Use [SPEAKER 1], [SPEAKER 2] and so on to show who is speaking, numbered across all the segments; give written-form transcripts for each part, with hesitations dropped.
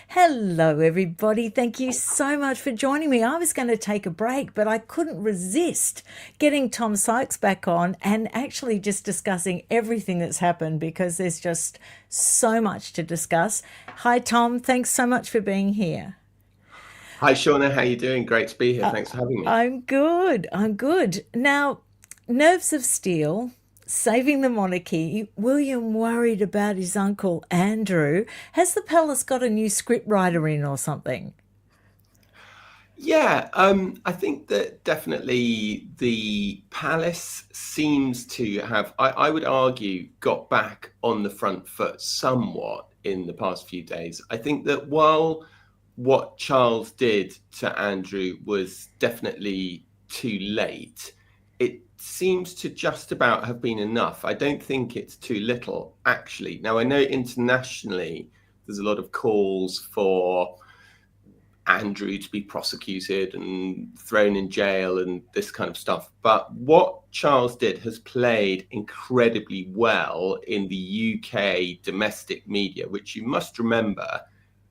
[SPEAKER 1] Hello, everybody. Thank you so much for joining me. I was going to take a break, but I couldn't resist getting Tom Sykes back on and actually just discussing everything that's happened because there's just so much to discuss. Hi, Tom. Thanks so much for being here.
[SPEAKER 2] Hi, Shauna. How you doing? Great to be here. Thanks for having me.
[SPEAKER 1] I'm good. I'm good. Now, Nerves of Steel, Saving the Monarchy, William worried about his uncle Andrew. Has the palace got a new script writer in or something?
[SPEAKER 2] Yeah, I think that definitely the palace seems to have, I would argue, got back on the front foot somewhat in the past few days. I think that while what Charles did to Andrew was definitely too late, it seems to just about have been enough. I don't think it's too little, actually. Now, I know internationally there's a lot of calls for Andrew to be prosecuted and thrown in jail and this kind of stuff. But what Charles did has played incredibly well in the UK domestic media, which you must remember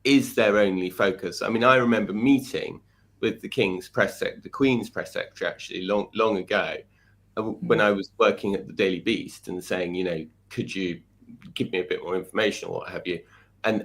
[SPEAKER 2] is their only focus. I mean, I remember meeting with the the Queen's press secretary actually long ago when I was working at the Daily Beast and saying, could you give me a bit more information or what have you? And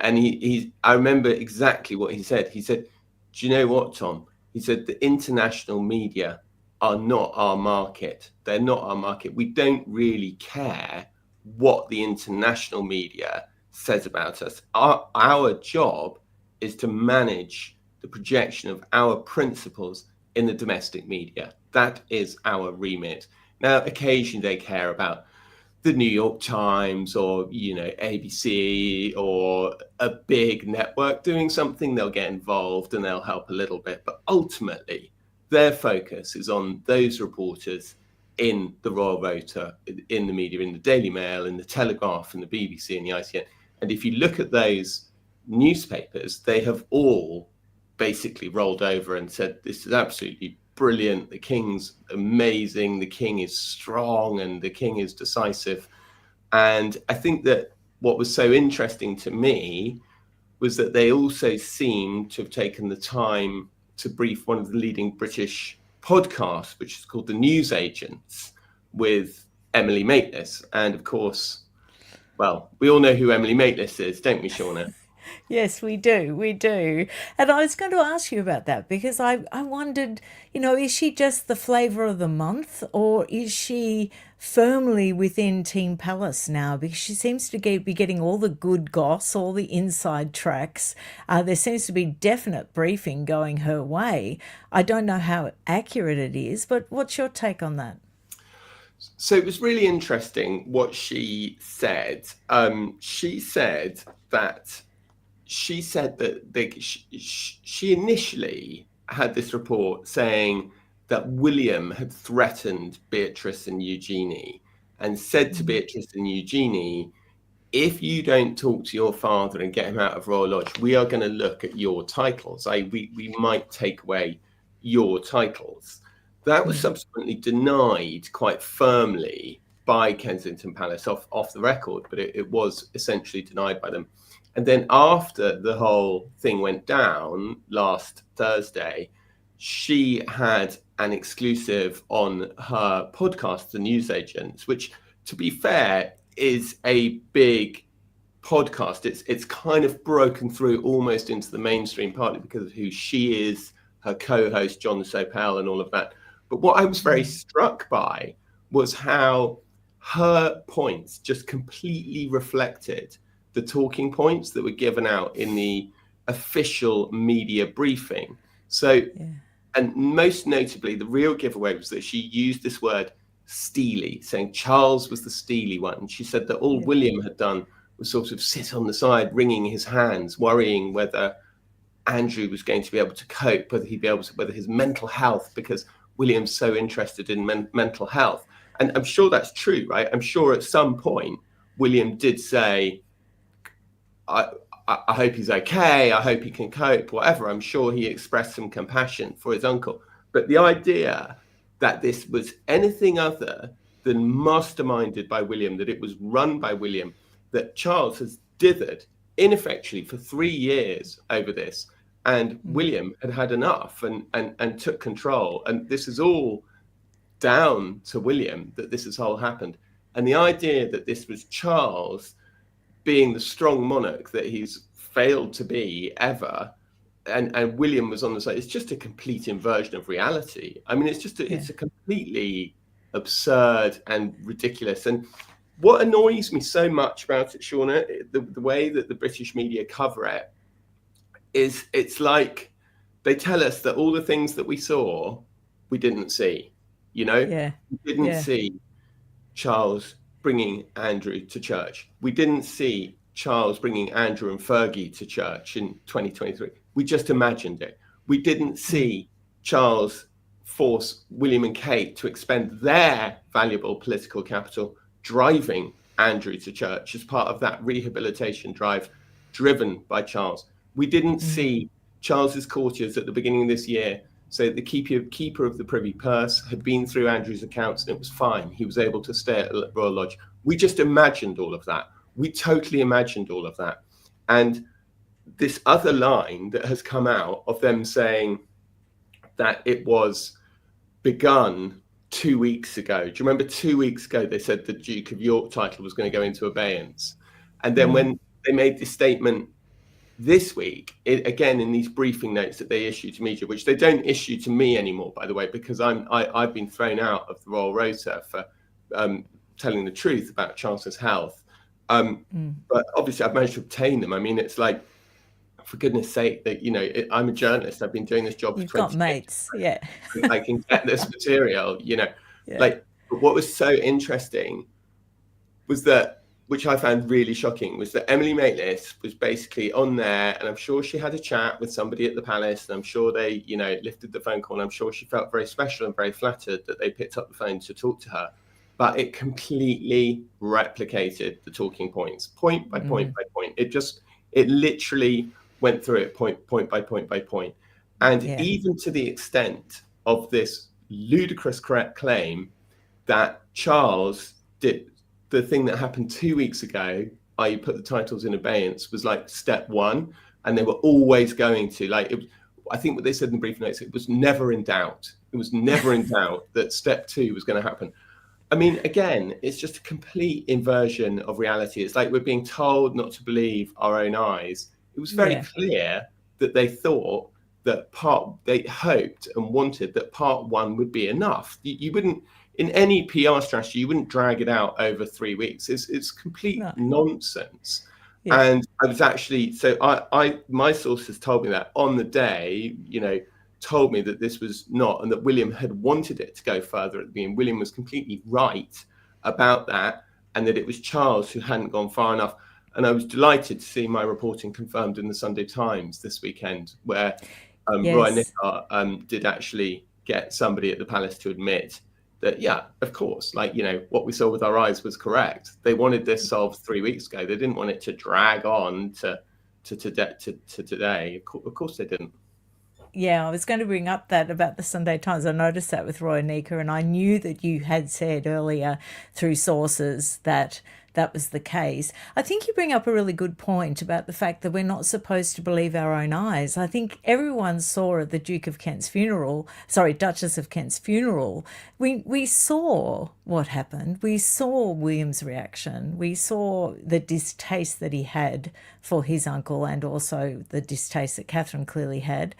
[SPEAKER 2] I remember exactly what he said. He said, do you know what, Tom? He said, the international media are not our market. They're not our market. We don't really care what the international media says about us. Our job is to manage the projection of our principles in the domestic media. That is our remit. Now, occasionally they care about the New York Times or ABC or a big network doing something. They'll get involved and they'll help a little bit, but ultimately their focus is on those reporters in the Royal Rota, in the media, in the Daily Mail, in the Telegraph, in the BBC, and the ICN. And if you look at those newspapers, they have all basically rolled over and said this is absolutely brilliant, the king's amazing, the king is strong, and the king is decisive. And I think that what was so interesting to me was that they also seemed to have taken the time to brief one of the leading British podcasts, which is called The News Agents, with Emily Maitlis. And of course, well, we all know who Emily Maitlis is, don't we, Shauna?
[SPEAKER 1] Yes, we do. We do. And I was going to ask you about that because I wondered, is she just the flavour of the month or is she firmly within Team Palace now? Because she seems to be getting all the good goss, all the inside tracks. There seems to be definite briefing going her way. I don't know how accurate it is, but what's your take on that?
[SPEAKER 2] So it was really interesting what she said. She said that she initially had this report saying that William had threatened Beatrice and Eugenie and said to Beatrice and Eugenie, if you don't talk to your father and get him out of Royal Lodge, we are going to look at your titles. We might take away your titles. That was subsequently denied quite firmly by Kensington Palace off the record, but it was essentially denied by them. And then after the whole thing went down last Thursday, she had an exclusive on her podcast, The Newsagents, which, to be fair, is a big podcast. It's kind of broken through almost into the mainstream, partly because of who she is, her co-host John Sopel, and all of that. But what I was very struck by was how her points just completely reflected the talking points that were given out in the official media briefing. So,
[SPEAKER 1] Yeah.
[SPEAKER 2] and most notably, the real giveaway was that she used this word steely, saying Charles was the steely one. And she said that all
[SPEAKER 1] Yeah.
[SPEAKER 2] William had done was sort of sit on the side, wringing his hands, worrying whether Andrew was going to be able to cope, whether he'd be able to, whether his mental health, because William's so interested in mental health. And I'm sure that's true, right? I'm sure at some point William did say, I, I hope he's okay. I hope he can cope, whatever. I'm sure he expressed some compassion for his uncle. But the idea that this was anything other than masterminded by William, that it was run by William, that Charles has dithered ineffectually for 3 years over this. And
[SPEAKER 1] Mm.
[SPEAKER 2] William had had enough and took control. And this is all down to William that this has all happened. And the idea that this was Charles being the strong monarch that he's failed to be ever, and William was on the side, it's just a complete inversion of reality. I mean,
[SPEAKER 1] Yeah.
[SPEAKER 2] it's a completely absurd and ridiculous. And what annoys me so much about it, Shauna, the way that the British media cover it, is it's like they tell us that all the things that we saw, we didn't see. You know,
[SPEAKER 1] Yeah.
[SPEAKER 2] we didn't
[SPEAKER 1] Yeah.
[SPEAKER 2] see Charles bringing Andrew to church. We didn't see Charles bringing Andrew and Fergie to church in 2023. We just imagined it. We didn't
[SPEAKER 1] Mm.
[SPEAKER 2] see Charles force William and Kate to expend their valuable political capital driving Andrew to church as part of that rehabilitation drive driven by Charles. We didn't
[SPEAKER 1] Mm.
[SPEAKER 2] see Charles's courtiers at the beginning of this year say the keeper of the Privy Purse had been through Andrew's accounts and it was fine. He was able to stay at Royal Lodge. We just imagined all of that. We totally imagined all of that. And this other line that has come out of them saying that it was begun 2 weeks ago. Do you remember 2 weeks ago they said the Duke of York title was going to go into abeyance? And then
[SPEAKER 1] Mm.
[SPEAKER 2] when they made this statement this week, again in these briefing notes that they issue to media, which they don't issue to me anymore, by the way, because I've been thrown out of the Royal Rota for telling the truth about Charles's health. But obviously I've managed to obtain them. I mean, it's like, for goodness sake, that I'm a journalist. I've been doing this job for
[SPEAKER 1] You've got
[SPEAKER 2] 20 years.
[SPEAKER 1] mates. Yeah.
[SPEAKER 2] I can get this material,
[SPEAKER 1] Yeah.
[SPEAKER 2] like. But what was so interesting was that, which I found really shocking, was that Emily Maitlis was basically on there, and I'm sure she had a chat with somebody at the palace, and I'm sure they, lifted the phone call, and I'm sure she felt very special and very flattered that they picked up the phone to talk to her. But it completely replicated the talking points, point by point by point. It literally went through it point by point by point. And
[SPEAKER 1] Yeah.
[SPEAKER 2] even to the extent of this ludicrous claim that Charles did the thing that happened 2 weeks ago, i.e. put the titles in abeyance, was like step one. And they were always going to, like, I think what they said in the briefing notes, it was never in doubt. It was never in doubt that step two was going to happen. I mean, again, it's just a complete inversion of reality. It's like we're being told not to believe our own eyes. It was very clear that they thought that they hoped and wanted that part one would be enough. You wouldn't, in any PR strategy, you wouldn't drag it out over 3 weeks. It's complete nonsense.
[SPEAKER 1] Yeah.
[SPEAKER 2] And I was actually, so my sources told me that on the day, told me that this was not, and that William had wanted it to go further at the beginning. William was completely right about that, and that it was Charles who hadn't gone far enough. And I was delighted to see my reporting confirmed in the Sunday Times this weekend, where Roy Nickar did actually get somebody at the palace to admit that, yeah, of course, like, what we saw with our eyes was correct. They wanted this solved 3 weeks ago. They didn't want it to drag on to today. Of course they didn't.
[SPEAKER 1] Yeah, I was going to bring up that about the Sunday Times. I noticed that with Roy Nickar, and I knew that you had said earlier through sources that that was the case. I think you bring up a really good point about the fact that we're not supposed to believe our own eyes. I think everyone saw at the Duchess of Kent's funeral, we saw what happened. We saw William's reaction. We saw the distaste that he had for his uncle, and also the distaste that Catherine clearly had.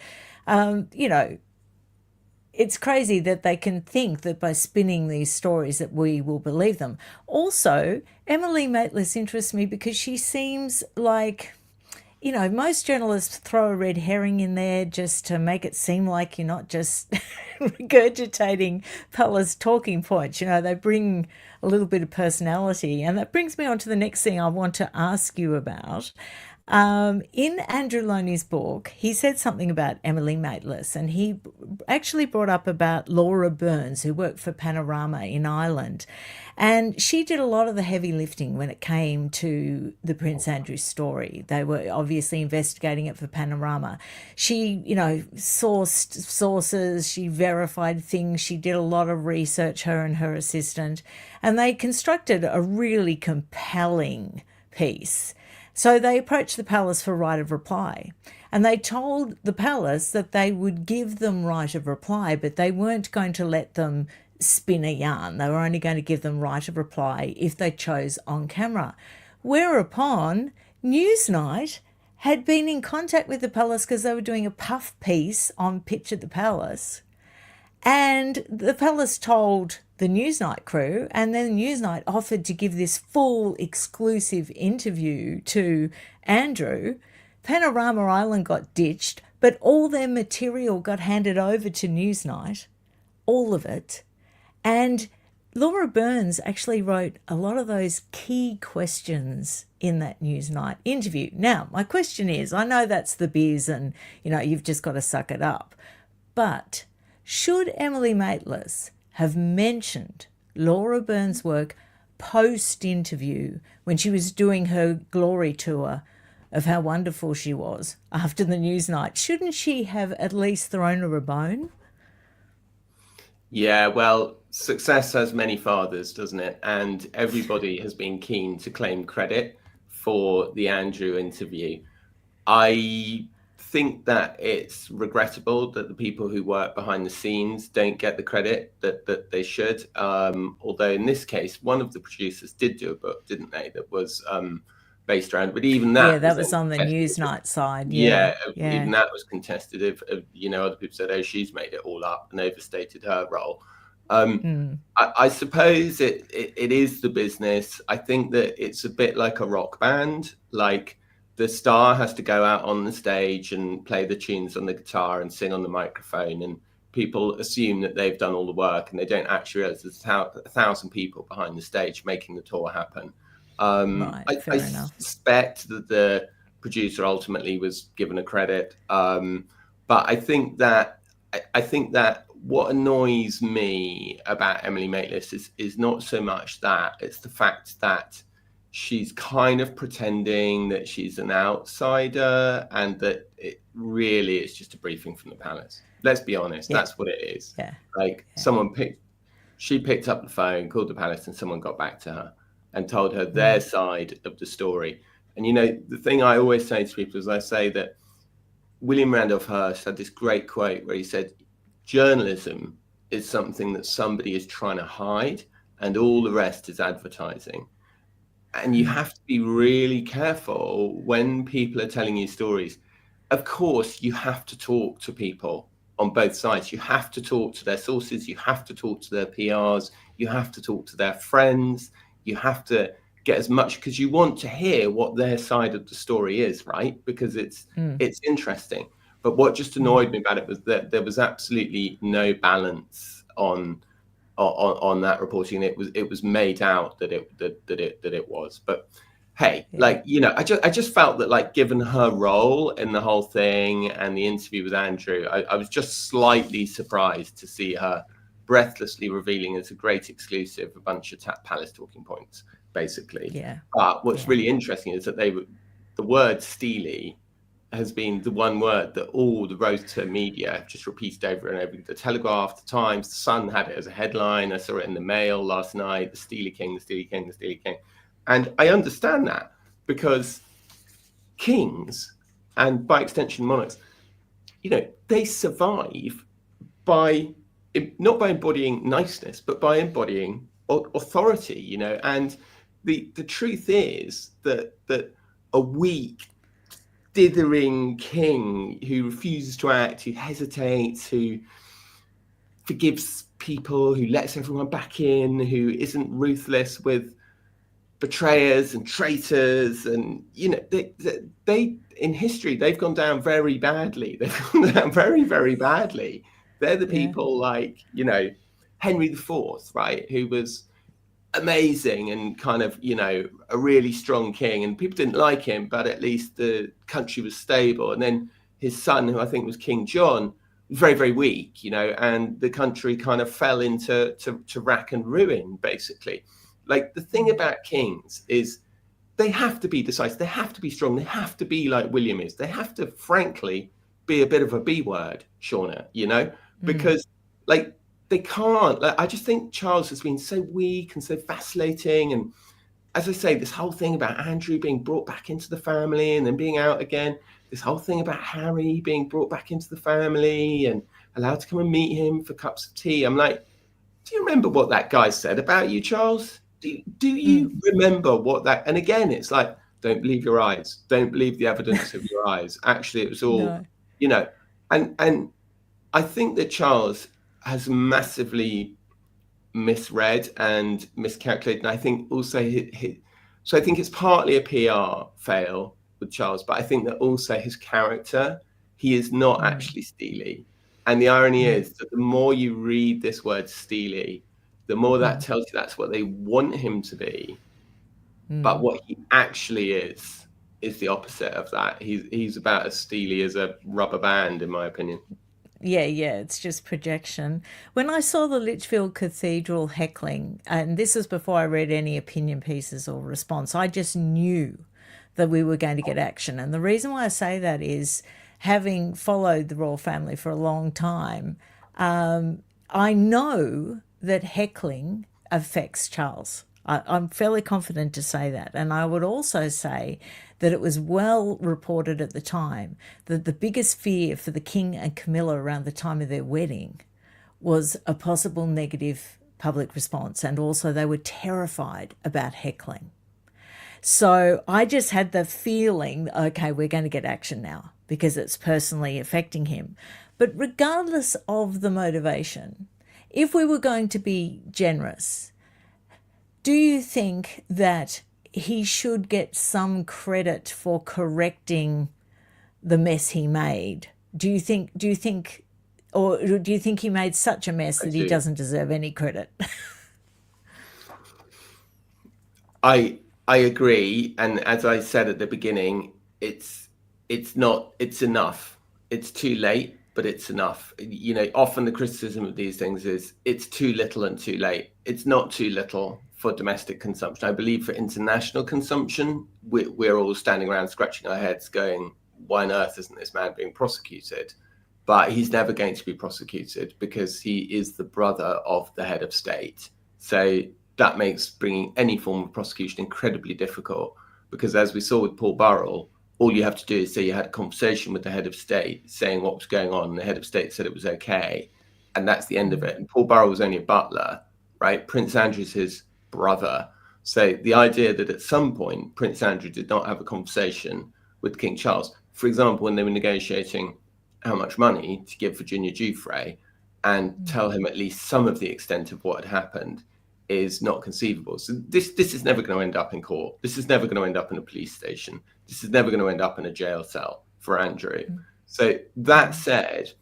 [SPEAKER 1] It's crazy that they can think that by spinning these stories that we will believe them. Also, Emily Maitlis interests me because she seems like, most journalists throw a red herring in there just to make it seem like you're not just regurgitating Pella's talking points. They bring a little bit of personality. And that brings me on to the next thing I want to ask you about. In Andrew Loney's book, he said something about Emily Maitlis, and he actually brought up about Laura Burns, who worked for Panorama in Ireland. And she did a lot of the heavy lifting when it came to the Prince Andrew story. They were obviously investigating it for Panorama. She, sourced sources, she verified things, she did a lot of research, her and her assistant, and they constructed a really compelling piece. So they approached the palace for right of reply. And they told the palace that they would give them right of reply, but they weren't going to let them spin a yarn. They were only going to give them right of reply if they chose on camera. Whereupon Newsnight had been in contact with the palace because they were doing a puff piece on Pitch at the Palace. And the palace told the Newsnight crew, and then Newsnight offered to give this full exclusive interview to Andrew. Panorama Island got ditched, but all their material got handed over to Newsnight, all of it. And Laura Burns actually wrote a lot of those key questions in that Newsnight interview. Now, my question is, I know that's the biz and, you've just got to suck it up, but should Emily Maitlis have mentioned Laura Burns' work post-interview when she was doing her glory tour of how wonderful she was after the Newsnight? Shouldn't she have at least thrown her a bone?
[SPEAKER 2] Yeah, well, success has many fathers, doesn't it? And everybody has been keen to claim credit for the Andrew interview. I think that it's regrettable that the people who work behind the scenes don't get the credit that they should. Although in this case, one of the producers did do a book, didn't they, that was based around, but even that
[SPEAKER 1] was on the Newsnight side.
[SPEAKER 2] Even that was contested. If other people said, "Oh, she's made it all up and overstated her role." I suppose it is the business. I think that it's a bit like a rock band. Like the star has to go out on the stage and play the tunes on the guitar and sing on the microphone, and people assume that they've done all the work, and they don't actually realize there's 1,000 people behind the stage making the tour happen.
[SPEAKER 1] Right,
[SPEAKER 2] I suspect that the producer ultimately was given a credit, but I think that what annoys me about Emily Maitlis is not so much that, it's the fact that she's kind of pretending that she's an outsider and that it really is just a briefing from the palace. Let's be honest, that's what it is. She picked up the phone, called the palace, and someone got back to her and told her their side of the story. And the thing I always say to people is, I say that William Randolph Hearst had this great quote where he said, journalism is something that somebody is trying to hide and all the rest is advertising. And you have to be really careful when people are telling you stories. Of course, you have to talk to people on both sides. You have to talk to their sources. You have to talk to their PRs. You have to talk to their friends. You have to get as much, because you want to hear what their side of the story is, right? Because it's interesting. But what just annoyed me about it was that there was absolutely no balance on that reporting. It was made out that it was. But hey, I just felt that, like, given her role in the whole thing and the interview with Andrew, I was just slightly surprised to see her breathlessly revealing as a great exclusive a bunch of palace talking points, basically. But what's really interesting is that the word "STEELY" has been the one word that all the Rota media have just repeated over and over. The Telegraph, the Times, the Sun had it as a headline. I saw it in the Mail last night, the Steely King, the Steely King, the Steely King. And I understand that, because kings, and by extension monarchs, they survive not by embodying niceness, but by embodying authority, and the truth is that a weak, dithering king who refuses to act, who hesitates, who forgives people, who lets everyone back in, who isn't ruthless with betrayers and traitors, and they in history they've gone down very badly. They've gone down very, very badly. They're the people like Henry IV, right, who was amazing and kind of a really strong king, and people didn't like him, but at least the country was stable. And then his son, who I think was King John, was very, very weak, and the country kind of fell into rack and ruin, basically. Like, the thing about kings is they have to be decisive, they have to be strong, they have to be like William is, they have to, frankly, be a bit of a B word, Shauna, because they can't. I just think Charles has been so weak and so vacillating, and as I say, this whole thing about Andrew being brought back into the family and then being out again, this whole thing about Harry being brought back into the family and allowed to come and meet him for cups of tea. I'm like, do you remember what that guy said about you, Charles? Do you remember what that? And again, it's like, don't believe your eyes. Don't believe the evidence of your eyes. Actually, it was all,
[SPEAKER 1] No.
[SPEAKER 2] and I think that Charles has massively misread and miscalculated. And I think also, so I think it's partly a PR fail with Charles, but I think that also his character, he is not actually steely. And the irony is that the more you read this word steely, the more that tells you that's what they want him to be. But what he actually is the opposite of that. He's about as steely as a rubber band, in my opinion.
[SPEAKER 1] Yeah, it's just projection. When I saw the Lichfield Cathedral heckling, and this was before I read any opinion pieces or response, I just knew that we were going to get action. And the reason why I say that is, having followed the royal family for a long time, I know that heckling affects Charles. I'm fairly confident to say that. And I would also say that it was well reported at the time that the biggest fear for the King and Camilla around the time of their wedding was a possible negative public response. And also they were terrified about heckling. So I just had the feeling, okay, we're going to get action now because it's personally affecting him. But regardless of the motivation, if we were going to be generous, do you think that he should get some credit for correcting the mess he made? Do you think, or do you think he made such a mess that he doesn't deserve any credit?
[SPEAKER 2] I agree, and as I said at the beginning, it's enough. It's too late, but it's enough. Often the criticism of these things is it's too little and too late. It's not too little for domestic consumption. I believe for international consumption, we're all standing around scratching our heads going, why on earth isn't this man being prosecuted? But he's never going to be prosecuted because he is the brother of the head of state. So that makes bringing any form of prosecution incredibly difficult, because as we saw with Paul Burrell, all you have to do is say you had a conversation with the head of state saying what was going on, and the head of state said it was okay, and that's the end of it. And Paul Burrell was only a butler, right? Prince Andrew's his brother. So the idea that at some point Prince Andrew did not have a conversation with King Charles, for example, when they were negotiating how much money to give Virginia Giuffre, and tell him at least some of the extent of what had happened, is not conceivable. So this is never going to end up in court. This is never going to end up in a police station. This is never going to end up in a jail cell for Andrew. So that said,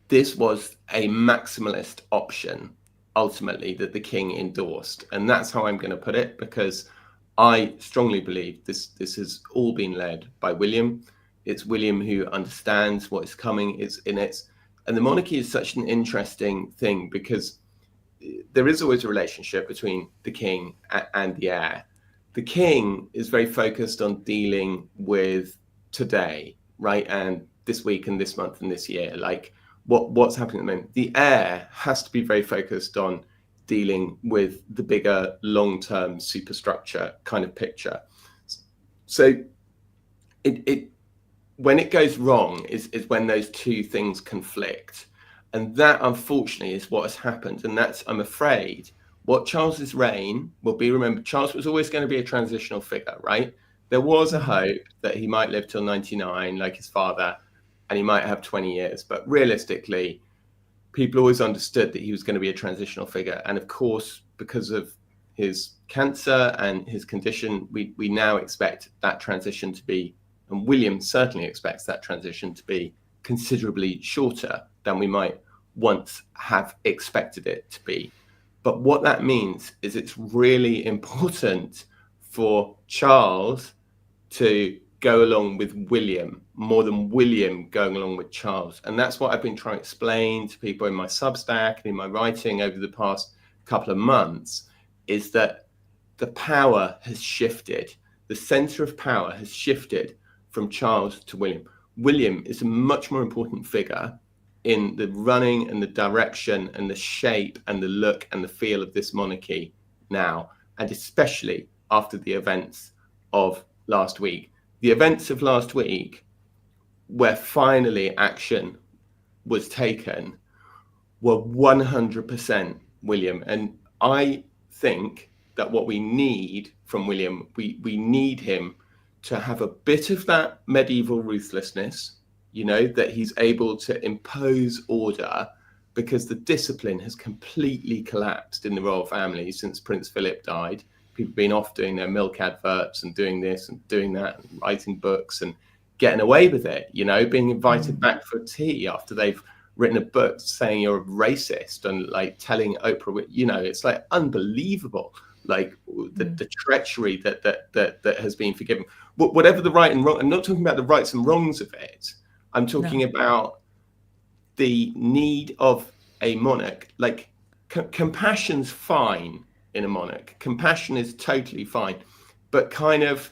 [SPEAKER 2] this was a maximalist option ultimately that the king endorsed, and that's how I'm going to put it, because I strongly believe this has all been led by William. It's William who understands what is coming. And the monarchy is such an interesting thing because there is always a relationship between the king and the heir. The king is very focused on dealing with today, right? And this week and this month and this year, like what's happening at the moment. The heir has to be very focused on dealing with the bigger long-term superstructure kind of picture. So it when it goes wrong is when those two things conflict. And that, unfortunately, is what has happened. And that's, I'm afraid, what Charles's reign will be remembered. Charles was always going to be a transitional figure, right? There was a hope that he might live till 99, like his father, and he might have 20 years. But realistically, people always understood that he was going to be a transitional figure. And of course, because of his cancer and his condition, we now expect that transition to be, and William certainly expects that transition to be, considerably shorter than we might once have expected it to be. But what that means is it's really important for Charles to go along with William more than William going along with Charles. And that's what I've been trying to explain to people in my Substack and in my writing over the past couple of months, is that the power has shifted. The center of power has shifted from Charles to William. William is a much more important figure in the running and the direction and the shape and the look and the feel of this monarchy now, and especially after the events of last week. The events of last week, where finally action was taken, were 100% William. And I think that what we need from William, we need him to have a bit of that medieval ruthlessness, that he's able to impose order, because the discipline has completely collapsed in the royal family since Prince Philip died. People have been off doing their milk adverts and doing this and doing that and writing books and getting away with it, being invited back for tea after they've written a book saying you're a racist and like telling Oprah, it's like unbelievable, like the treachery that has been forgiven. Whatever the right and wrong, I'm not talking about the rights and wrongs of it. I'm talking about the need of a monarch. Like compassion's fine in a monarch. Compassion is totally fine, but kind of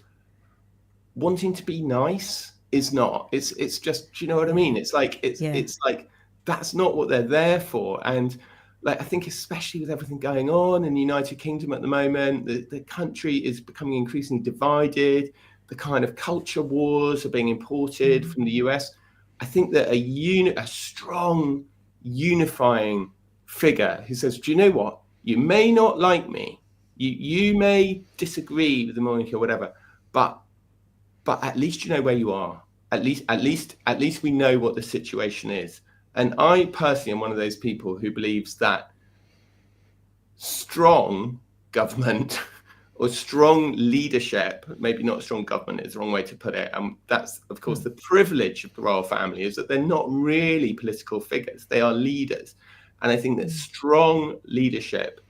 [SPEAKER 2] wanting to be nice is not. It's just, do you know what I mean? It's like it's like that's not what they're there for. And like I think especially with everything going on in the United Kingdom at the moment, the country is becoming increasingly divided. The kind of culture wars are being imported from the US. I think that a strong unifying figure who says, do you know what? You may not like me. You may disagree with the monarchy or whatever, but at least you know where you are. At least we know what the situation is. And I personally am one of those people who believes that strong government or strong leadership, maybe not strong government is the wrong way to put it. That's, of course, the privilege of the royal family, is that they're not really political figures. They are leaders. And I think that strong leadership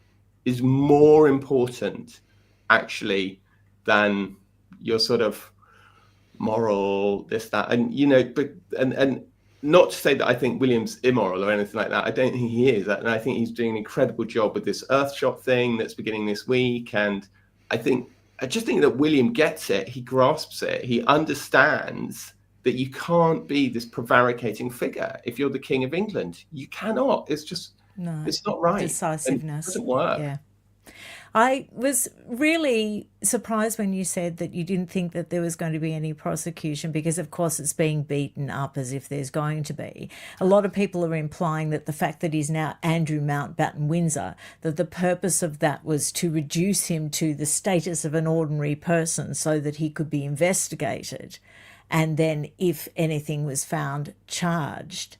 [SPEAKER 2] is more important, actually, than your sort of moral, this, that. And, but not to say that I think William's immoral or anything like that. I don't think he is. And I think he's doing an incredible job with this Earthshot thing that's beginning this week. And I just think that William gets it. He grasps it. He understands that you can't be this prevaricating figure if you're the King of England. You cannot. It's just, it's not right.
[SPEAKER 1] Decisiveness.
[SPEAKER 2] It doesn't work.
[SPEAKER 1] Yeah. I was really surprised when you said that you didn't think that there was going to be any prosecution, because of course it's being beaten up as if there's going to be. A lot of people are implying that the fact that he's now Andrew Mountbatten Windsor, that the purpose of that was to reduce him to the status of an ordinary person so that he could be investigated, and then if anything was found, charged.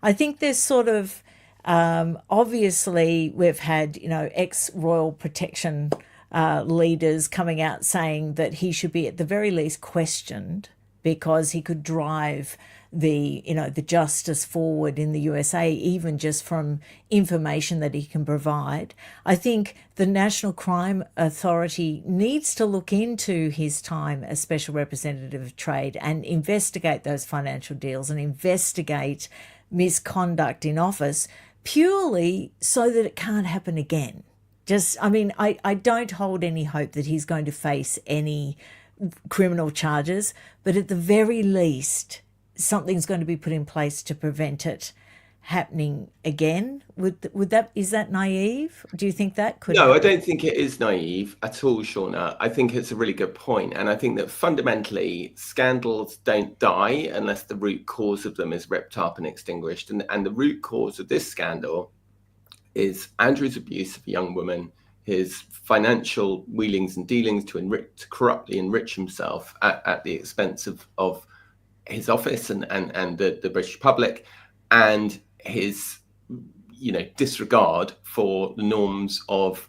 [SPEAKER 1] I think there's sort of obviously we've had ex-royal protection leaders coming out saying that he should be at the very least questioned, because he could drive the justice forward in the USA, even just from information that he can provide. I think the National Crime Authority needs to look into his time as Special Representative of Trade and investigate those financial deals and investigate misconduct in office, purely so that it can't happen again. I don't hold any hope that he's going to face any criminal charges, but at the very least, something's going to be put in place to prevent it happening again. Is that naive? Do you think that could happen?
[SPEAKER 2] I don't think it is naive at all, Shauna. I think it's a really good point. And I think that fundamentally scandals don't die unless the root cause of them is ripped up and extinguished. And the root cause of this scandal is Andrew's abuse of a young woman, his financial wheelings and dealings to corruptly enrich himself at the expense of his office and the British public, and his disregard for the norms of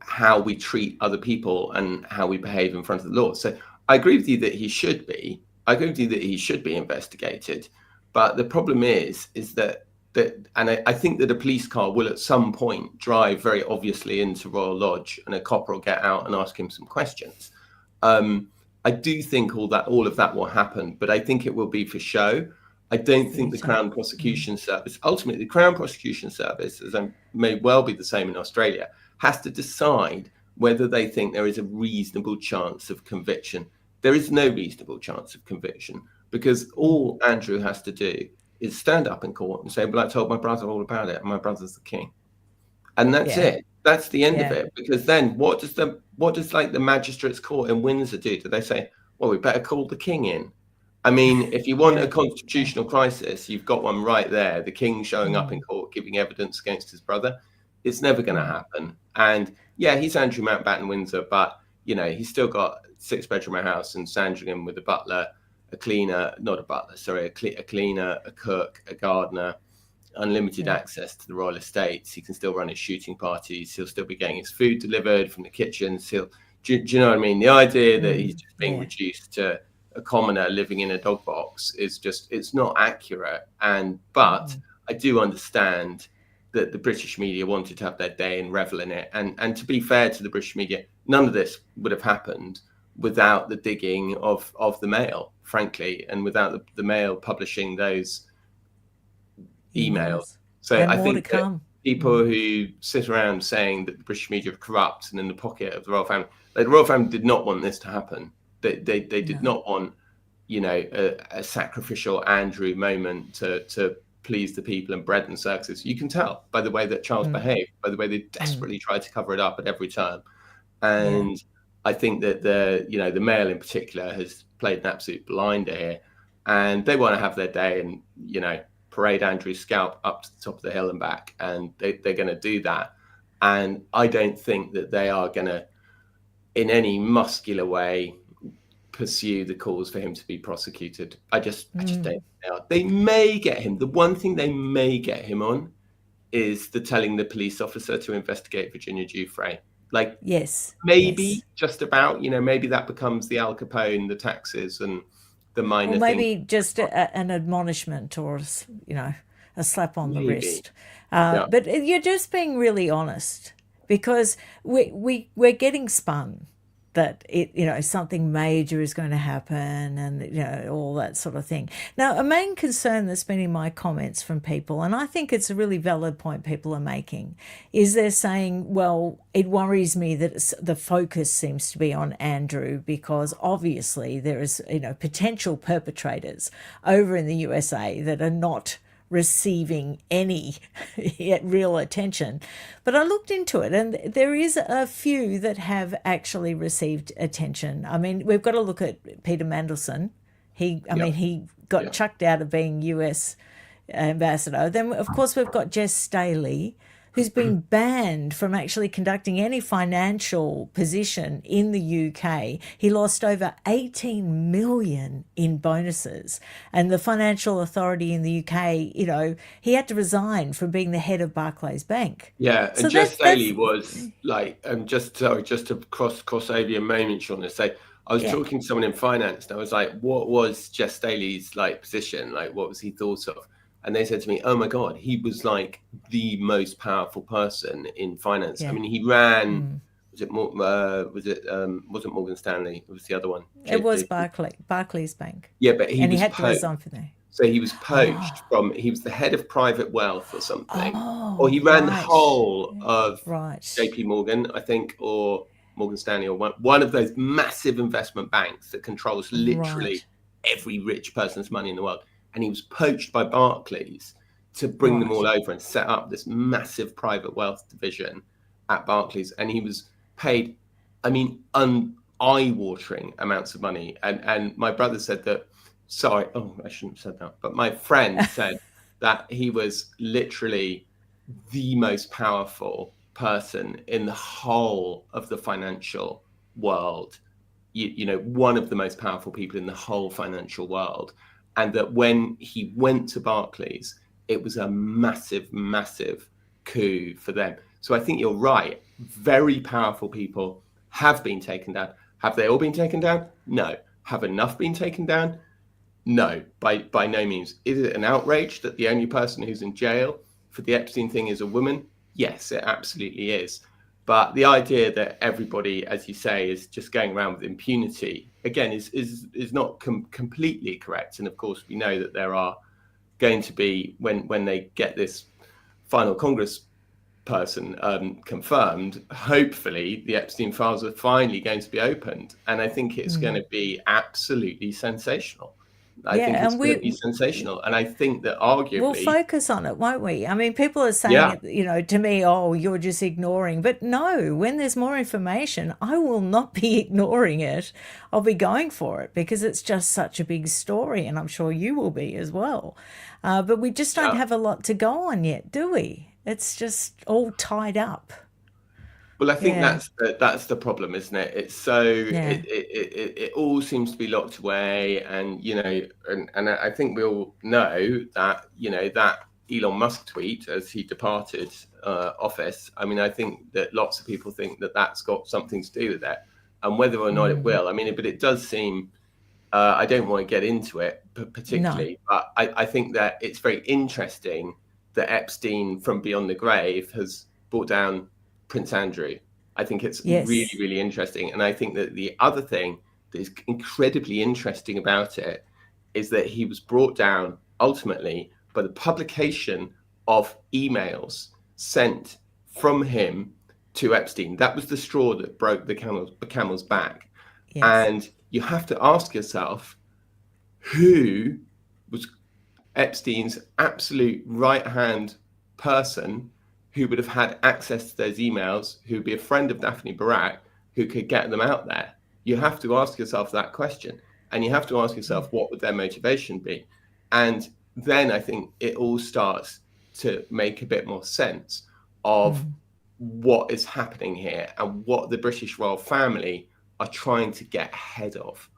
[SPEAKER 2] how we treat other people and how we behave in front of the law. So I agree with you that he should be. I agree with you that he should be investigated. But the problem is that I think that a police car will at some point drive very obviously into Royal Lodge, and a copper will get out and ask him some questions. I do think all of that will happen, but I think it will be for show. I don't think the Crown Prosecution Service, ultimately the Crown Prosecution Service, as may well be the same in Australia, has to decide whether they think there is a reasonable chance of conviction. There is no reasonable chance of conviction, because all Andrew has to do is stand up in court and say, well, I told my brother all about it, and my brother's the king. And that's it. That's the end of
[SPEAKER 1] Yeah.
[SPEAKER 2] it, because then what does like the magistrates court in Windsor do? Do they say, well, we better call the king in? I mean, if you want a
[SPEAKER 1] Yeah. Yeah.
[SPEAKER 2] constitutional crisis, you've got one right there. The king showing up in
[SPEAKER 1] Mm,
[SPEAKER 2] court giving evidence against his brother. It's never going to
[SPEAKER 1] mm,
[SPEAKER 2] happen. And yeah, he's Andrew Mountbatten Windsor, but he's still got 6 bedroom house in Sandringham with a butler, a cleaner, not a butler, sorry, a cleaner, a cook, a gardener, unlimited
[SPEAKER 1] yeah.
[SPEAKER 2] access to the royal estates. He can still run his shooting parties. He'll still be getting his food delivered from the kitchens. Do you know what I mean? The idea that he's just being
[SPEAKER 1] Yeah.
[SPEAKER 2] reduced to a commoner living in a dog box is just, it's not accurate. But
[SPEAKER 1] Mm,
[SPEAKER 2] I do understand that the British media wanted to have their day and revel in it. And to be fair to the British media, none of this would have happened without the digging of the Mail, frankly, and without the Mail publishing those emails.
[SPEAKER 1] emails.
[SPEAKER 2] So
[SPEAKER 1] And
[SPEAKER 2] I
[SPEAKER 1] more to
[SPEAKER 2] think that
[SPEAKER 1] come.
[SPEAKER 2] people who sit around saying that the British media are corrupt and in the pocket of the royal family, like the royal family did not want this to happen. They did
[SPEAKER 1] No.
[SPEAKER 2] not want, a sacrificial Andrew moment to please the people and bread and circuses. You can tell by the way that Charles
[SPEAKER 1] Mm,
[SPEAKER 2] behaved, by the way they
[SPEAKER 1] mm,
[SPEAKER 2] desperately tried to cover it up at every turn.
[SPEAKER 1] yeah.
[SPEAKER 2] And I think that the Mail in particular has played an absolute blinder here, and they want to have their day and parade Andrew's scalp up to the top of the hill and back, and they're going to do that. And I don't think that they are going to, in any muscular way, pursue the calls for him to be prosecuted. I just don't
[SPEAKER 1] Mm,
[SPEAKER 2] think they are. They may get him. The one thing they may get him on is the telling the police officer to investigate Virginia Giuffre. Like,
[SPEAKER 1] yes.
[SPEAKER 2] maybe
[SPEAKER 1] Yes.
[SPEAKER 2] just about, maybe that becomes the Al Capone, the taxes, and the
[SPEAKER 1] Or
[SPEAKER 2] minor thing.
[SPEAKER 1] maybe just an admonishment or, a slap on the
[SPEAKER 2] Maybe.
[SPEAKER 1] wrist.
[SPEAKER 2] Yeah.
[SPEAKER 1] But you're just being really honest because we're getting spun that something major is going to happen and all that sort of thing. Now, a main concern that's been in my comments from people, and I think it's a really valid point people are making, is they're saying, well, it worries me that the focus seems to be on Andrew because obviously there is potential perpetrators over in the USA that are not receiving any real attention. But I looked into it and there is a few that have actually received attention. I mean, we've got to look at Peter Mandelson.
[SPEAKER 2] Yeah.
[SPEAKER 1] He got chucked out of being US ambassador. Then, of course, we've got Jess Staley, who's been banned from actually conducting any financial position in the UK. He lost over 18 million in bonuses. And the financial authority in the UK, he had to resign from being the head of Barclays Bank.
[SPEAKER 2] Yeah,
[SPEAKER 1] So
[SPEAKER 2] and Jess
[SPEAKER 1] that's
[SPEAKER 2] Staley was like, just to cross over your moment, Shauna. Say, I was
[SPEAKER 1] yeah.
[SPEAKER 2] talking to someone in finance, and I was like, "What was Jess Staley's like position? Like, what was he thought of?" And they said to me, "Oh my God, he was like the most powerful person in finance. I
[SPEAKER 1] Yeah.
[SPEAKER 2] mean, he ran. Was it more? Wasn't Morgan Stanley? It was the other one.
[SPEAKER 1] It was Barclays Bank.
[SPEAKER 2] Yeah, but he
[SPEAKER 1] And he
[SPEAKER 2] was
[SPEAKER 1] had to
[SPEAKER 2] poached.
[SPEAKER 1] resign from there.
[SPEAKER 2] So he was poached
[SPEAKER 1] Oh.
[SPEAKER 2] from, he was the head of private wealth or something, or
[SPEAKER 1] Oh,
[SPEAKER 2] he ran the
[SPEAKER 1] right.
[SPEAKER 2] whole of
[SPEAKER 1] Right.
[SPEAKER 2] JP Morgan, I think, or Morgan Stanley, or one of those massive investment banks that controls literally
[SPEAKER 1] Right.
[SPEAKER 2] every rich person's money in the world. And he was poached by Barclays to bring them all
[SPEAKER 1] Right.
[SPEAKER 2] over and set up this massive private wealth division at Barclays. And he was paid, I mean, eye-watering amounts of money. And my brother said that, sorry, oh, I shouldn't have said that, but my friend said that he was literally the most powerful person in the whole of the financial world. One of the most powerful people in the whole financial world. And that when he went to Barclays, it was a massive, massive coup for them. So I think you're right. Very powerful people have been taken down. Have they all been taken down? No. Have enough been taken down? No, by no means. Is it an outrage that the only person who's in jail for the Epstein thing is a woman? Yes, it absolutely is. But the idea that everybody, as you say, is just going around with impunity, again, is not completely correct. And of course, we know that there are going to be, when they get this final Congress person confirmed, hopefully the Epstein files are finally going to be opened. And I think it's going to be absolutely sensational. I think
[SPEAKER 1] Yeah,
[SPEAKER 2] it's
[SPEAKER 1] and
[SPEAKER 2] going to be sensational. And I think that
[SPEAKER 1] we'll
[SPEAKER 2] arguably,
[SPEAKER 1] focus on it, won't we? I mean, people are saying
[SPEAKER 2] yeah,
[SPEAKER 1] it, to me, oh, you're just ignoring. But no, when there's more information, I will not be ignoring it. I'll be going for it because it's just such a big story, and I'm sure you will be as well. But we just don't
[SPEAKER 2] yeah.
[SPEAKER 1] have a lot to go on yet, do we? It's just all tied up.
[SPEAKER 2] Well, I think
[SPEAKER 1] Yeah,
[SPEAKER 2] that's the problem, isn't it? It's so
[SPEAKER 1] yeah,
[SPEAKER 2] it all seems to be locked away, and and I think we all know that that Elon Musk tweet as he departed office. I mean, I think that lots of people think that that's got something to do with it, and whether or not it will. I mean, but it does seem. I don't want to get into it
[SPEAKER 1] no,
[SPEAKER 2] particularly, but I think that it's very interesting that Epstein from Beyond the Grave has brought down Prince Andrew. I think it's really,
[SPEAKER 1] yes,
[SPEAKER 2] really interesting. And I think that the other thing that is incredibly interesting about it is that he was brought down ultimately by the publication of emails sent from him to Epstein. That was the straw that broke the camel's back.
[SPEAKER 1] yes,
[SPEAKER 2] And you have to ask yourself who was Epstein's absolute right hand person who would have had access to those emails, who would be a friend of Daphne Barak, who could get them out there. You have to ask yourself that question. And you have to ask yourself, what would their motivation be? And then I think it all starts to make a bit more sense of what is happening here and what the British royal family are trying to get ahead of.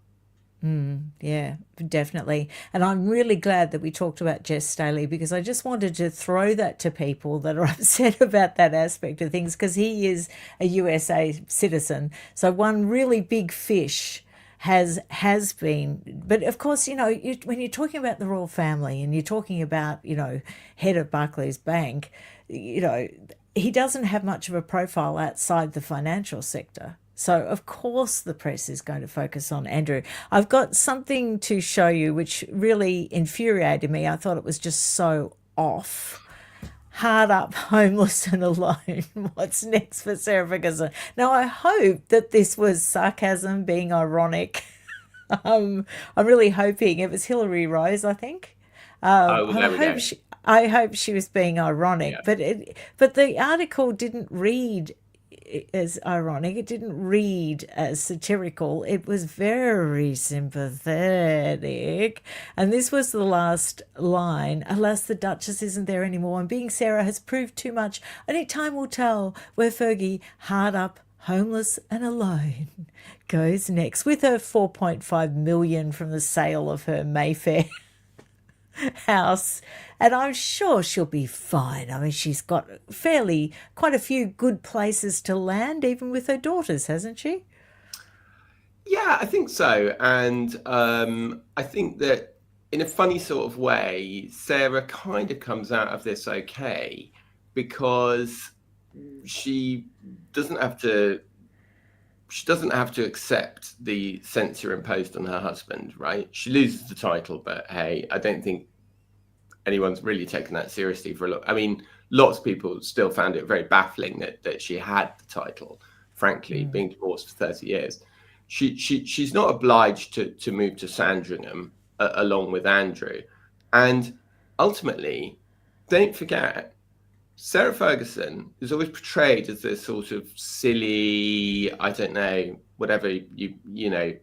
[SPEAKER 1] yeah, definitely. And I'm really glad that we talked about Jess Staley because I just wanted to throw that to people that are upset about that aspect of things because he is a USA citizen. So one really big fish has been, but of course, when you're talking about the royal family and you're talking about, head of Barclays Bank, you know, he doesn't have much of a profile outside the financial sector. So, of course, the press is going to focus on Andrew. I've got something to show you which really infuriated me. I thought it was just so off. Hard up, homeless and alone. What's next for Sarah Ferguson? Now, I hope that this was sarcasm, being ironic. I'm really hoping it was Hillary Rose, I think.
[SPEAKER 2] Oh, well,
[SPEAKER 1] I
[SPEAKER 2] there we
[SPEAKER 1] hope
[SPEAKER 2] go.
[SPEAKER 1] she was being ironic,
[SPEAKER 2] Yeah.
[SPEAKER 1] but the article didn't read as ironic. It didn't read as satirical. It was very sympathetic. And this was the last line. Alas, the Duchess isn't there anymore, and being Sarah has proved too much. Only time will tell where Fergie, hard up, homeless and alone, goes next with her 4.5 million from the sale of her Mayfair house, and I'm sure she'll be fine. I mean, she's got quite a few good places to land, even with her daughters, hasn't she?
[SPEAKER 2] Yeah, I think so. And I think that in a funny sort of way, Sarah kind of comes out of this okay because she doesn't have to she doesn't have to accept the censure imposed on her husband, right? She loses the title, but hey, I don't think anyone's really taken that seriously for a lot. I mean, lots of people still found it very baffling that she had the title, frankly, being divorced for 30 years. She's not obliged to move to Sandringham along with Andrew. And ultimately, don't forget, Sarah Ferguson is always portrayed as this sort of silly, I don't know, whatever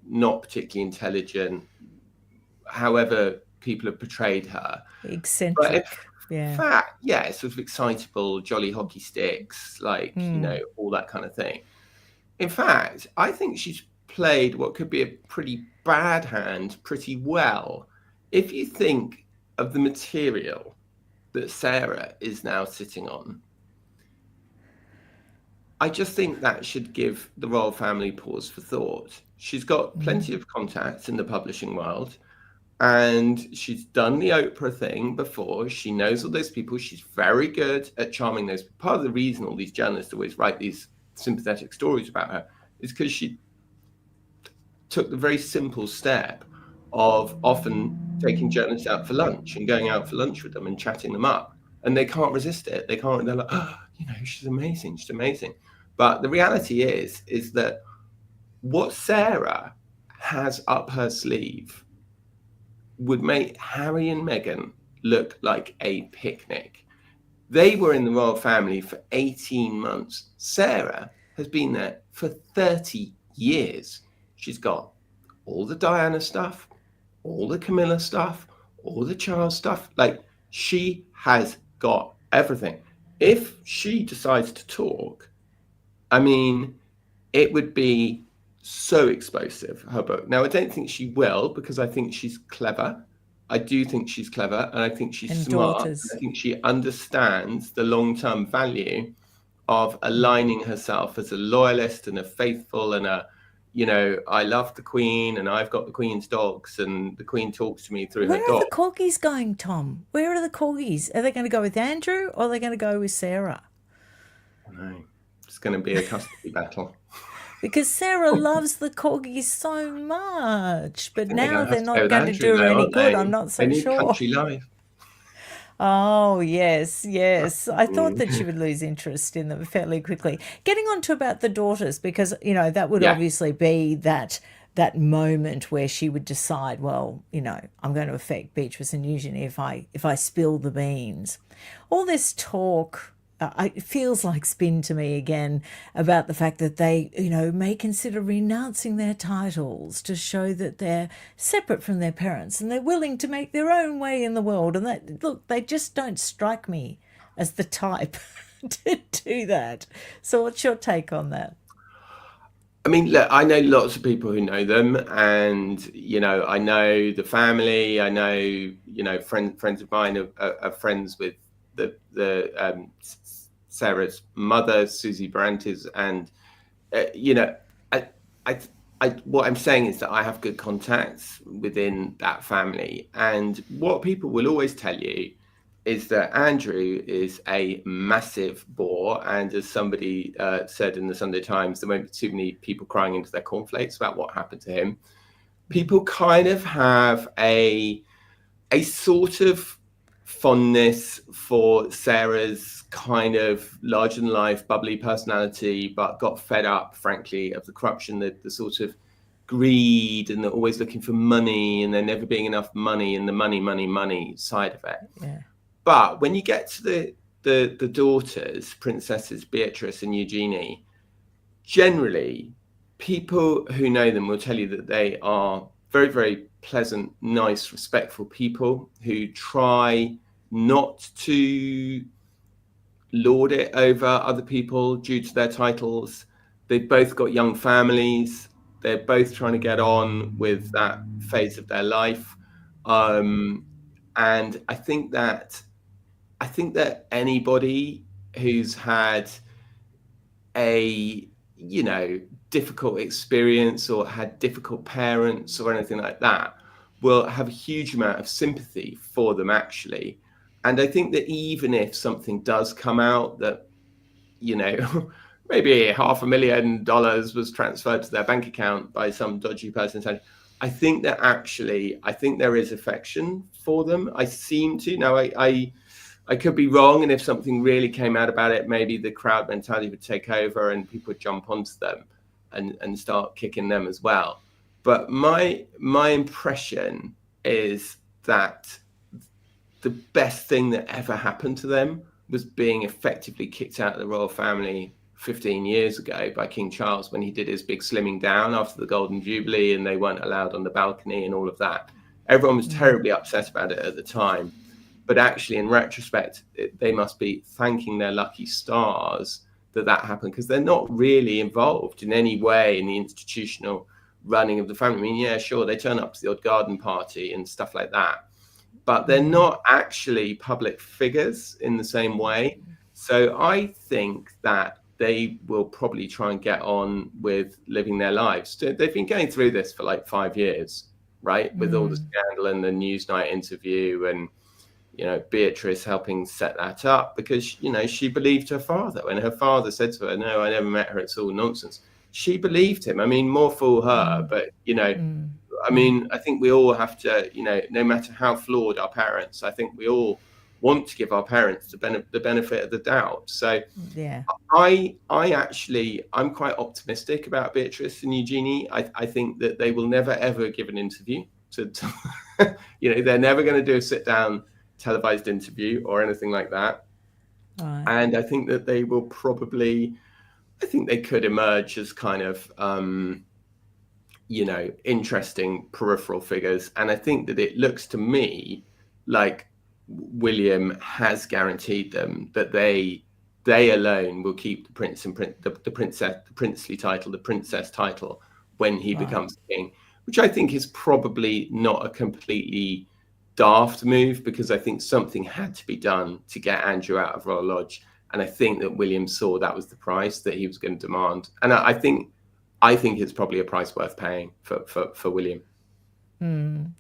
[SPEAKER 2] not particularly intelligent, however people have portrayed her. But in
[SPEAKER 1] Eccentric. Yeah.
[SPEAKER 2] fact, yeah, sort of excitable, jolly hockey sticks, like, all that kind of thing. In fact, I think she's played what could be a pretty bad hand pretty well. If you think of the material that Sarah is now sitting on, I just think that should give the royal family pause for thought. She's got plenty of contacts in the publishing world, and she's done the Oprah thing before. She knows all those people. She's very good at charming those. Part of the reason all these journalists always write these sympathetic stories about her is because she took the very simple step of often taking journalists out for lunch and going out for lunch with them and chatting them up. And they can't resist it. They can't, they're like, oh, she's amazing. She's amazing. But the reality is that what Sarah has up her sleeve would make Harry and Meghan look like a picnic. They were in the royal family for 18 months. Sarah has been there for 30 years. She's got all the Diana stuff, all the Camilla stuff, all the Charles stuff. Like, she has got everything. If she decides to talk, I mean, it would be so explosive, her book. Now, I don't think she will, because I think she's clever. I do think she's clever, and I think she's
[SPEAKER 1] And
[SPEAKER 2] smart.
[SPEAKER 1] daughters.
[SPEAKER 2] I think she understands the long-term value of aligning herself as a loyalist and a faithful and a, I love the Queen and I've got the Queen's dogs and the Queen talks to me through her
[SPEAKER 1] Where are
[SPEAKER 2] dog.
[SPEAKER 1] the corgis going, Tom? Where are the corgis? Are they going to go with Andrew or are they going to go with Sarah?
[SPEAKER 2] I know. It's going to be a custody battle.
[SPEAKER 1] Because Sarah loves the corgis so much, but
[SPEAKER 2] I think they're
[SPEAKER 1] now
[SPEAKER 2] going to have
[SPEAKER 1] they're
[SPEAKER 2] to go
[SPEAKER 1] not
[SPEAKER 2] with
[SPEAKER 1] going to
[SPEAKER 2] Andrew,
[SPEAKER 1] do her
[SPEAKER 2] though,
[SPEAKER 1] any
[SPEAKER 2] aren't
[SPEAKER 1] good.
[SPEAKER 2] they?
[SPEAKER 1] I'm not
[SPEAKER 2] They
[SPEAKER 1] so
[SPEAKER 2] need
[SPEAKER 1] sure.
[SPEAKER 2] country life.
[SPEAKER 1] Oh, yes, yes. I thought that she would lose interest in them fairly quickly. Getting on to about the daughters, because, that would
[SPEAKER 2] Yeah.
[SPEAKER 1] obviously be that moment where she would decide, well, I'm going to affect Beatrice and Eugenie if I spill the beans. All this talk, it feels like spin to me again about the fact that they, may consider renouncing their titles to show that they're separate from their parents and they're willing to make their own way in the world. And they just don't strike me as the type to do that. So what's your take on that?
[SPEAKER 2] I mean, look, I know lots of people who know them, and I know the family. I know, friends of mine are friends with the Sarah's mother, Susie Barantes, and I, what I'm saying is that I have good contacts within that family, and what people will always tell you is that Andrew is a massive bore, and as somebody said in the Sunday Times, there won't be too many people crying into their cornflakes about what happened to him. People kind of have a sort of fondness for Sarah's kind of larger than life, bubbly personality, but got fed up, frankly, of the corruption, the sort of greed, and they're always looking for money, and there never being enough money, and the money side of it.
[SPEAKER 1] Yeah.
[SPEAKER 2] But when you get to the daughters, princesses Beatrice and Eugenie, generally people who know them will tell you that they are very, very pleasant, nice, respectful people who try not to lord it over other people due to their titles. They've both got young families. They're both trying to get on with that phase of their life. And I think that anybody who's had a difficult experience or had difficult parents or anything like that will have a huge amount of sympathy for them, actually. And I think that even if something does come out that maybe $500,000 was transferred to their bank account by some dodgy person, I think there is affection for them. I seem to. Now, I could be wrong, and if something really came out about it, maybe the crowd mentality would take over and people would jump onto them and start kicking them as well. But my impression is that the best thing that ever happened to them was being effectively kicked out of the royal family 15 years ago by King Charles when he did his big slimming down after the Golden Jubilee and they weren't allowed on the balcony and all of that. Everyone was terribly upset about it at the time. But actually, in retrospect, they must be thanking their lucky stars that happened, because they're not really involved in any way in the institutional running of the family. I mean, yeah, sure, they turn up to the odd garden party and stuff like that, but they're not actually public figures in the same way. So I think that they will probably try and get on with living their lives. They've been going through this for like 5 years, right? With all the scandal and the Newsnight interview and Beatrice helping set that up, because she believed her father when her father said to her, "No, I never met her, it's all nonsense." She believed him. I mean, more fool her, but I mean, I think we all have to, no matter how flawed our parents, I think we all want to give our parents the benefit of the doubt. So
[SPEAKER 1] Yeah.
[SPEAKER 2] I'm quite optimistic about Beatrice and Eugenie. I think that they will never ever give an interview to They're never going to do a sit down televised interview or anything like that.
[SPEAKER 1] Right.
[SPEAKER 2] And I think that they will probably, I think they could emerge as kind of, interesting peripheral figures. And I think that it looks to me like William has guaranteed them that they alone will keep the prince and the princess, the princely title, the princess title when he
[SPEAKER 1] Right.
[SPEAKER 2] becomes king, which I think is probably not a completely daft move, because I think something had to be done to get Andrew out of Royal Lodge. And I think that William saw that was the price that he was going to demand. And I think it's probably a price worth paying for William.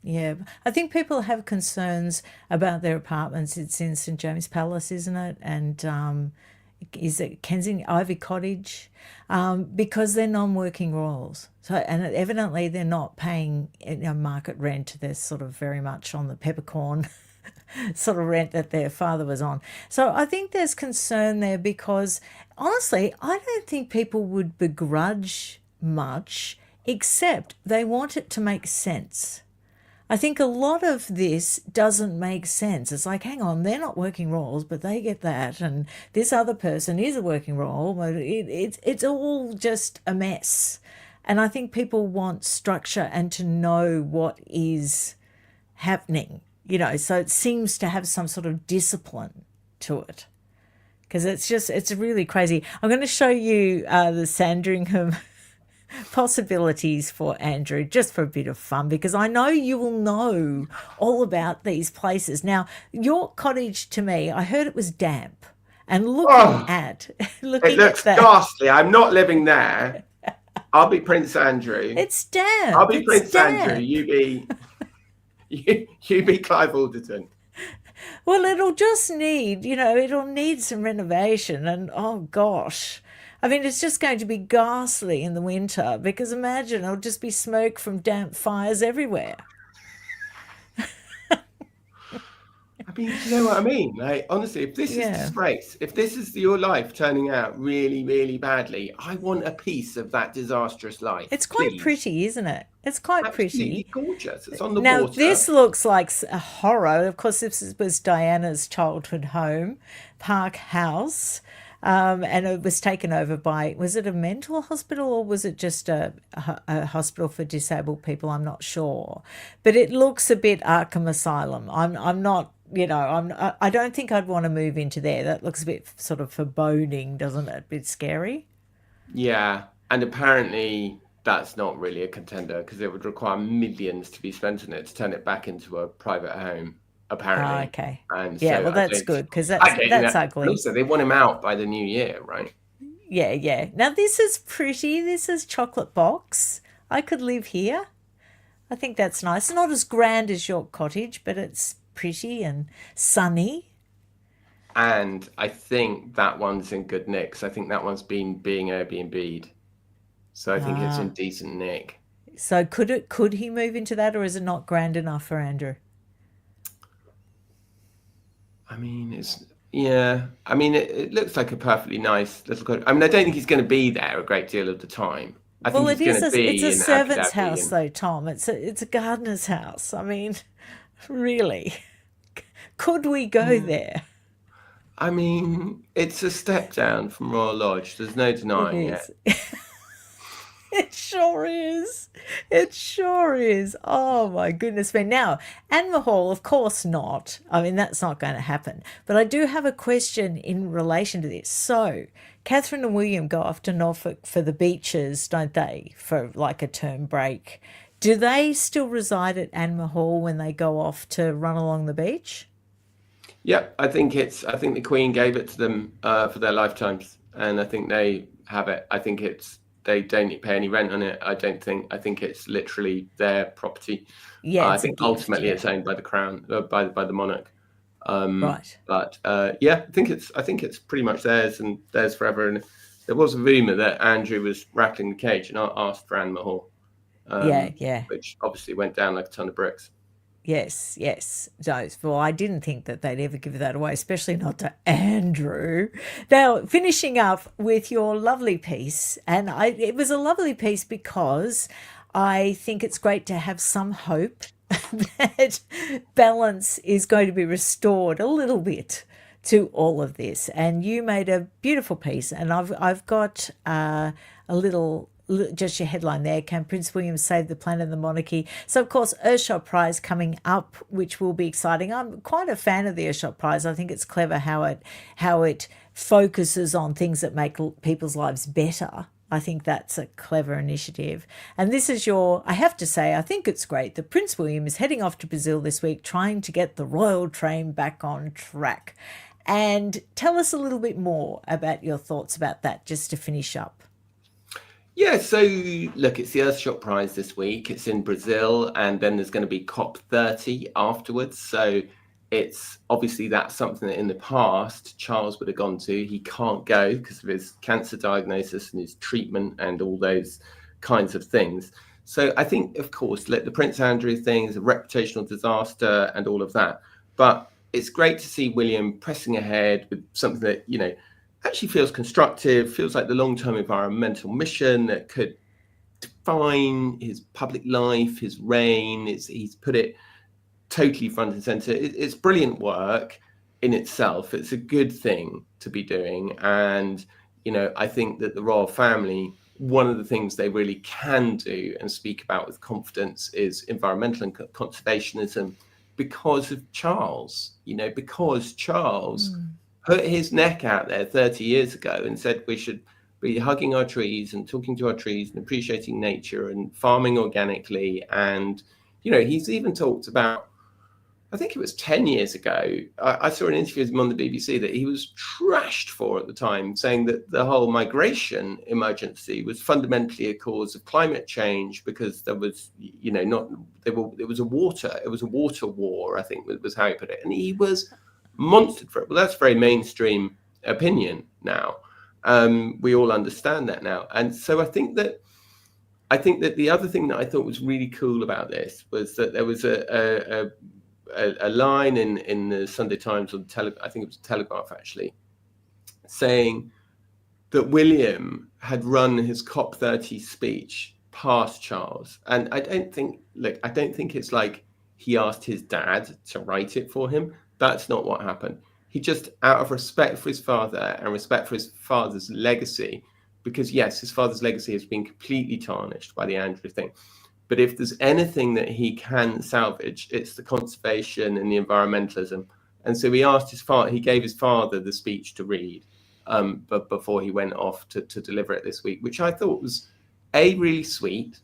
[SPEAKER 1] Yeah, I think people have concerns about their apartments. It's in St James Palace, isn't it? And is it Kensington Ivy Cottage? Because they're non-working royals. So, and evidently they're not paying market rent. They're sort of very much on the peppercorn sort of rent that their father was on. So I think there's concern there because honestly, I don't think people would begrudge much, except they want it to make sense. I think a lot of this doesn't make sense. It's like, hang on, they're not working roles, but they get that, and this other person is a working role, but it's all just a mess. And I think people want structure and to know what is happening, so it seems to have some sort of discipline to it. Because it's really crazy. I'm going to show you the Sandringham possibilities for Andrew, just for a bit of fun, because I know you will know all about these places. Now, your cottage, to me, I heard it was damp, and looking at
[SPEAKER 2] It
[SPEAKER 1] at
[SPEAKER 2] looks
[SPEAKER 1] that,
[SPEAKER 2] ghastly. I'm not living there. I'll be Prince Andrew.
[SPEAKER 1] it's damp.
[SPEAKER 2] I'll be
[SPEAKER 1] It's
[SPEAKER 2] Prince Andrew.
[SPEAKER 1] damp.
[SPEAKER 2] You be you be Clive Alderton.
[SPEAKER 1] Well, it'll need some renovation, and oh gosh. I mean, it's just going to be ghastly in the winter because imagine it'll just be smoke from damp fires everywhere.
[SPEAKER 2] I mean, do you know what I mean? Like, honestly, if this is
[SPEAKER 1] Yeah.
[SPEAKER 2] disgrace, if this is your life turning out really, really badly, I want a piece of that disastrous life.
[SPEAKER 1] It's quite
[SPEAKER 2] please.
[SPEAKER 1] pretty, isn't it? It's quite
[SPEAKER 2] Absolutely
[SPEAKER 1] pretty.
[SPEAKER 2] gorgeous. It's on the
[SPEAKER 1] Now,
[SPEAKER 2] water.
[SPEAKER 1] this looks like a horror. Of course, this was Diana's childhood home, Park House. And it was taken over by, was it a mental hospital or was it just a hospital for disabled people? I'm not sure. But it looks a bit Arkham Asylum. I'm not, I don't think I'd want to move into there. That looks a bit sort of foreboding, doesn't it? A bit scary.
[SPEAKER 2] Yeah, and apparently that's not really a contender because it would require millions to be spent on it to turn it back into a private home, apparently.
[SPEAKER 1] Okay.
[SPEAKER 2] And
[SPEAKER 1] Yeah,
[SPEAKER 2] so
[SPEAKER 1] well,
[SPEAKER 2] I
[SPEAKER 1] that's
[SPEAKER 2] don't.
[SPEAKER 1] good because
[SPEAKER 2] I don't,
[SPEAKER 1] that's
[SPEAKER 2] and
[SPEAKER 1] ugly.
[SPEAKER 2] also, they want him out by the new year, right?
[SPEAKER 1] Yeah, yeah. Now, this is pretty. This is Chocolate Box. I could live here. I think that's nice. It's not as grand as York Cottage, but it's pretty and sunny.
[SPEAKER 2] And I think that one's in good nick. 'Cause I think that one's being Airbnb'd. So I think it's in decent nick.
[SPEAKER 1] So could he move into that, or is it not grand enough for Andrew?
[SPEAKER 2] I mean, it looks like a perfectly nice little cottage. I mean, I don't think he's going to be there a great deal of the time. I
[SPEAKER 1] Well,
[SPEAKER 2] think
[SPEAKER 1] it
[SPEAKER 2] he's
[SPEAKER 1] is.
[SPEAKER 2] going to
[SPEAKER 1] It's
[SPEAKER 2] be
[SPEAKER 1] a
[SPEAKER 2] in Abu
[SPEAKER 1] servant's
[SPEAKER 2] Dhabi.
[SPEAKER 1] house, though, Tom. It's a gardener's house. I mean, really, could we go there?
[SPEAKER 2] I mean, it's a step down from Royal Lodge. There's no
[SPEAKER 1] It
[SPEAKER 2] denying it.
[SPEAKER 1] is. It sure is. It sure is. Oh my goodness me. Now, Anmer Hall, of course not. I mean, that's not going to happen. But I do have a question in relation to this. So, Catherine and William go off to Norfolk for the beaches, don't they? For like a term break. Do they still reside at Anmer Hall when they go off to run along the beach?
[SPEAKER 2] Yep, I think the Queen gave it to them for their lifetimes, and I think they have it. I think they don't pay any rent on it. I think it's literally their property.
[SPEAKER 1] Yeah,
[SPEAKER 2] I
[SPEAKER 1] it's a
[SPEAKER 2] think
[SPEAKER 1] gift.
[SPEAKER 2] ultimately
[SPEAKER 1] Yeah.
[SPEAKER 2] it's owned by the crown, by the monarch.
[SPEAKER 1] Right.
[SPEAKER 2] But yeah, I think it's pretty much theirs and theirs forever. And there was a rumor that Andrew was rattling the cage and asked for Anmer Hall,
[SPEAKER 1] Yeah, yeah.
[SPEAKER 2] which obviously went down like a ton of bricks.
[SPEAKER 1] Yes, yes. No, well, I didn't think that they'd ever give that away, especially not to Andrew. Now, finishing up with your lovely piece, and it was a lovely piece because I think it's great to have some hope that balance is going to be restored a little bit to all of this. And you made a beautiful piece, and I've got a little, just your headline there: Can Prince William save the planet and the monarchy? So of course, Earthshot Prize coming up, which will be exciting. I'm quite a fan of the Earthshot Prize. I think it's clever how it focuses on things that make people's lives better. I think that's a clever initiative. And this is I have to say, I think it's great that Prince William is heading off to Brazil this week, trying to get the royal train back on track. And tell us a little bit more about your thoughts about that, just to finish up.
[SPEAKER 2] Yeah, so look, it's the Earthshot Prize this week. It's in Brazil, and then there's going to be COP30 afterwards. So it's obviously that's something that in the past Charles would have gone to. He can't go because of his cancer diagnosis and his treatment and all those kinds of things. So I think, of course, the Prince Andrew thing is a reputational disaster and all of that. But it's great to see William pressing ahead with something that, actually feels constructive, feels like the long-term environmental mission that could define his public life, his reign. He's put it totally front and center. It's brilliant work in itself. It's a good thing to be doing. And, I think that the royal family, one of the things they really can do and speak about with confidence is environmental and conservationism because of Charles, because Charles put his neck out there 30 years ago and said we should be hugging our trees and talking to our trees and appreciating nature and farming organically. And, he's even talked about, I think it was 10 years ago, I saw an interview with him on the BBC that he was trashed for at the time, saying that the whole migration emergency was fundamentally a cause of climate change because there was, it was a water war, I think was how he put it. And he was monstered for it. Well, that's very mainstream opinion now. We all understand that now. And so I think that the other thing that I thought was really cool about this was that there was a line in the Sunday Times, or I think it was Telegraph actually, saying that William had run his COP30 speech past Charles. And I don't think it's like he asked his dad to write it for him. That's not what happened. He just, out of respect for his father and respect for his father's legacy, because yes, his father's legacy has been completely tarnished by the Andrew thing. But if there's anything that he can salvage, it's the conservation and the environmentalism. And so he gave his father the speech to read, but before he went off to deliver it this week, which I thought was A, really sweet,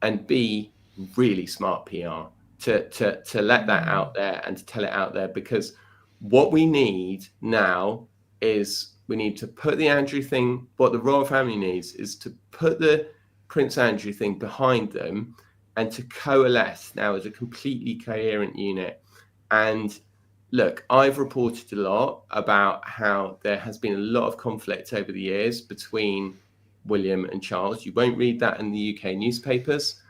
[SPEAKER 2] and B, really smart PR to let that out there and to tell it out there, because what we need now is we need to put the Andrew thing, what the royal family needs is to put the Prince Andrew thing behind them and to coalesce now as a completely coherent unit. And look, I've reported a lot about how there has been a lot of conflict over the years between William and Charles. You won't read that in the UK newspapers.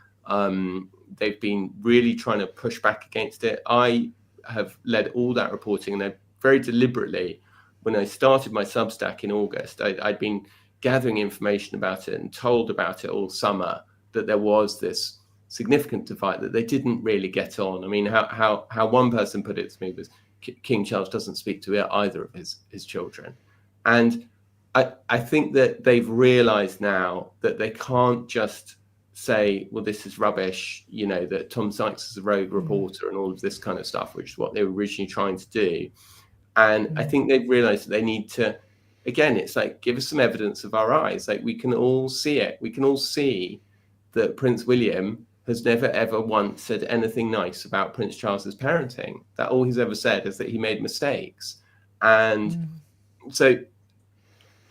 [SPEAKER 2] They've been really trying to push back against it. I have led all that reporting, and they're very deliberately, when I started my Substack in August, I'd been gathering information about it and told about it all summer, that there was this significant divide, that they didn't really get on. I mean, how one person put it to me was, King Charles doesn't speak to either of his children. And I think that they've realized now that they can't just say, well, this is rubbish, that Tom Sykes is a rogue reporter and all of this kind of stuff, which is what they were originally trying to do. And I think they've realized that they need to, again, it's like, give us some evidence of our eyes. Like, we can all see it. We can all see that Prince William has never, ever once said anything nice about Prince Charles's parenting. That all he's ever said is that he made mistakes. And so,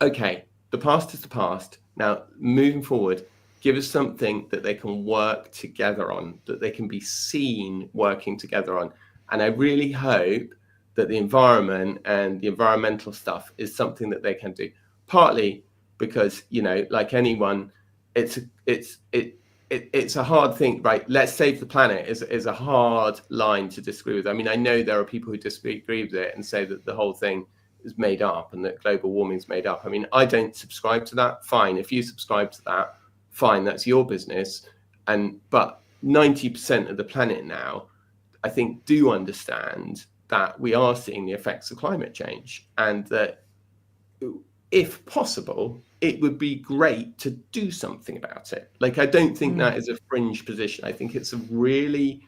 [SPEAKER 2] okay, the past is the past. Now, moving forward, give us something that they can work together on, that they can be seen working together on. And I really hope that the environment and the environmental stuff is something that they can do. Partly because, like anyone, it's a hard thing, right? Let's save the planet is a hard line to disagree with. I mean, I know there are people who disagree with it and say that the whole thing is made up and that global warming is made up. I mean, I don't subscribe to that. Fine. If you subscribe to that, fine, that's your business. But 90% of the planet now I think, do understand that we are seeing the effects of climate change, and that if possible, it would be great to do something about it. Like, I don't think that is a fringe position. I think it's a really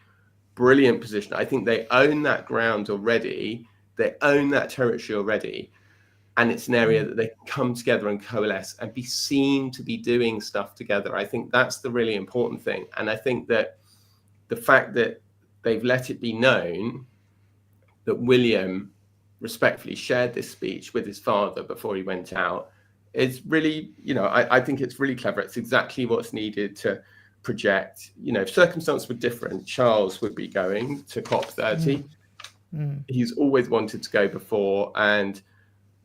[SPEAKER 2] brilliant position. I think they own that ground already. They own that territory already. And it's an area that they can come together and coalesce and be seen to be doing stuff together. I think that's the really important thing. And I think that the fact that they've let it be known that William respectfully shared this speech with his father before he went out is really, I think it's really clever. It's exactly what's needed to project. If circumstances were different, Charles would be going to COP30. He's always wanted to go before. And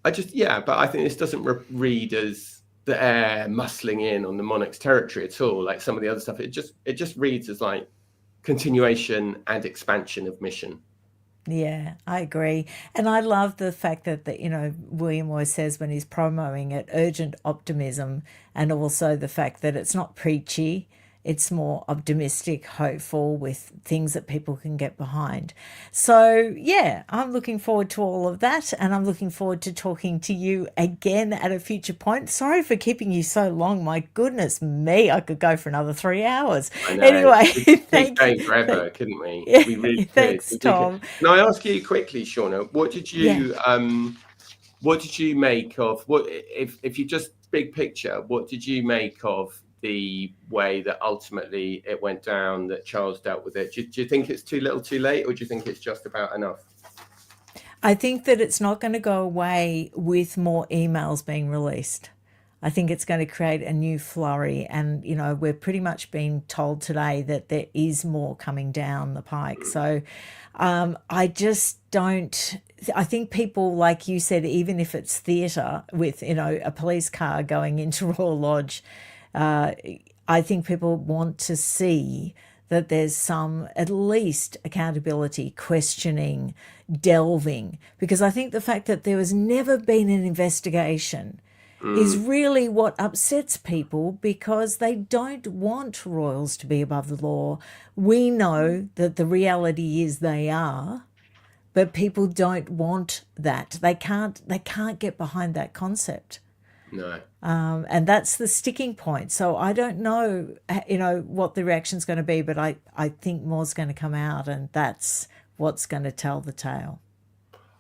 [SPEAKER 2] but I think this doesn't read as the heir muscling in on the monarch's territory at all, like some of the other stuff. It just reads as like continuation and expansion of mission.
[SPEAKER 1] Yeah, I agree. And I love the fact that, William always says when he's promoting it, urgent optimism, and also the fact that it's not preachy, it's more optimistic, hopeful, with things that people can get behind. So, yeah, I'm looking forward to all of that, and I'm looking forward to talking to you again at a future point. Sorry for keeping you so long. My goodness me, I could go for another 3 hours.
[SPEAKER 2] I know.
[SPEAKER 1] Anyway,
[SPEAKER 2] We could
[SPEAKER 1] thank
[SPEAKER 2] keep going
[SPEAKER 1] you.
[SPEAKER 2] forever, couldn't we?
[SPEAKER 1] Yeah,
[SPEAKER 2] We really
[SPEAKER 1] thanks,
[SPEAKER 2] could.
[SPEAKER 1] Tom.
[SPEAKER 2] Can I ask you quickly, Shauna, what did
[SPEAKER 1] Yeah.
[SPEAKER 2] you make of what if you just big picture, what did you make of the way that ultimately it went down, that Charles dealt with it? Do you think it's too little too late, or do you think it's just about enough?
[SPEAKER 1] I think that it's not going to go away with more emails being released. I think it's going to create a new flurry. And, we're pretty much being told today that there is more coming down the pike. So I just don't. I think people, like you said, even if it's theatre with, a police car going into Royal Lodge, I think people want to see that there's some, at least, accountability, questioning, delving, because I think the fact that there has never been an investigation is really what upsets people, because they don't want royals to be above the law. We know that the reality is they are, but people don't want that. They can't get behind that concept.
[SPEAKER 2] No.
[SPEAKER 1] And that's the sticking point. So I don't know, what the reaction's going to be, but I think more's going to come out, and that's what's going to tell the tale.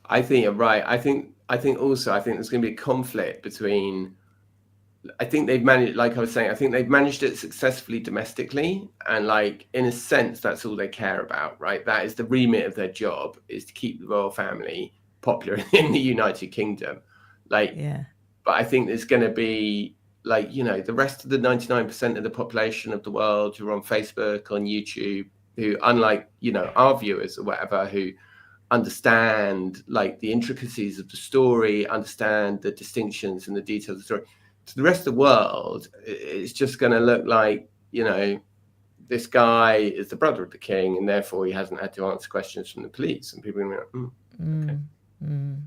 [SPEAKER 2] I think you're right. I think there's going to be a conflict between. I think they've managed, like I was saying, I think they've managed it successfully domestically, and like in a sense, that's all they care about, right? That is the remit of their job, is to keep the royal family popular in the United Kingdom,
[SPEAKER 1] Yeah.
[SPEAKER 2] But I think there's going to be the rest of the 99% of the population of the world who are on Facebook, on YouTube, who, unlike our viewers or whatever, who understand the intricacies of the story, understand the distinctions and the details of the story. To the rest of the world, it's just going to look like, this guy is the brother of the king, and therefore he hasn't had to answer questions from the police. And people are going to be like, okay.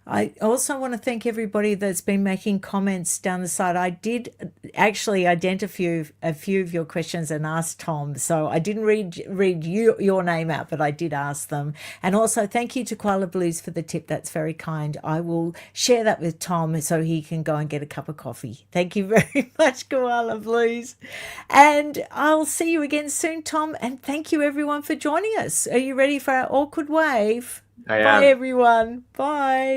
[SPEAKER 1] I also want to thank everybody that's been making comments down the side. I did actually identify a few of your questions and ask Tom, so I didn't read your name out, but I did ask them. And also thank you to Koala Blues for the tip. That's very kind. I will share that with Tom so he can go and get a cup of coffee. Thank you very much, Koala Blues. And I'll see you again soon, Tom. And thank you everyone for joining us. Are you ready for our awkward wave?
[SPEAKER 2] I am.
[SPEAKER 1] Bye everyone. Bye.